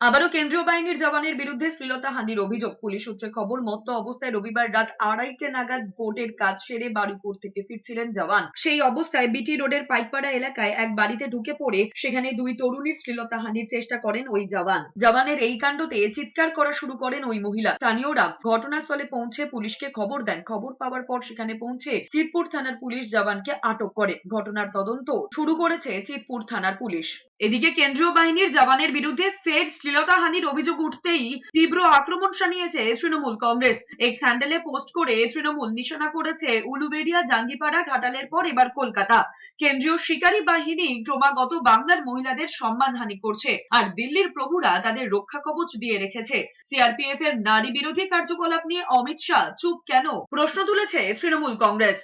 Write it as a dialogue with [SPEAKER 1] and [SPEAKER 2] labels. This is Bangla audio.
[SPEAKER 1] আবারও কেন্দ্রীয় বাহিনীর জওয়ানের বিরুদ্ধে শ্লীলতাহানির অভিযোগ। পুলিশ সূত্রে খবর, মত্ত অবস্থায় রবিবার রাত 2:30 নাগাদ ভোটের কাজ সেরে বারুইপুর থেকে ফিরছিলেন জওয়ান। সেই অবস্থায় বিটি রোডের পাইকপাড়া এলাকায় এক বাড়িতে ঢুকে পড়ে সেখানে দুই তরুণীর শ্লীলতাহানির চেষ্টা করেন ওই জওয়ান। জওয়ানের এই কাণ্ডতে চিৎকার করা শুরু করেন ওই মহিলা। স্থানীয়রা ঘটনাস্থলে পৌঁছে পুলিশকে খবর দেন। খবর পাওয়ার পর সেখানে পৌঁছে চিতপুর থানার পুলিশ জওয়ানকে আটক করে। ঘটনার তদন্ত শুরু করেছে চিতপুর থানার পুলিশ। এদিকে কেন্দ্রীয় বাহিনীর জওয়ানের বিরুদ্ধে ফের শ্লীলতাহানির অভিযোগ উঠতেই তীব্র আক্রমণ শানিয়েছে তৃণমূল কংগ্রেস। এক্স হ্যান্ডেলে পোস্ট করে তৃণমূল নিশানা করেছে উলুবেড়িয়া, জাঙ্গিপাড়া, ঘাটালের পর এবার কলকাতা। কেন্দ্রীয় শিকারী বাহিনী ক্রমাগত বাংলার মহিলাদের সম্মানহানি করছে, আর দিল্লির প্রভুরা তাদের রক্ষা কবচ দিয়ে রেখেছে। সিআরপিএফ এর নারী বিরোধী কার্যকলাপ নিয়ে অমিত শাহ চুপ কেন, প্রশ্ন তুলেছে তৃণমূল কংগ্রেস।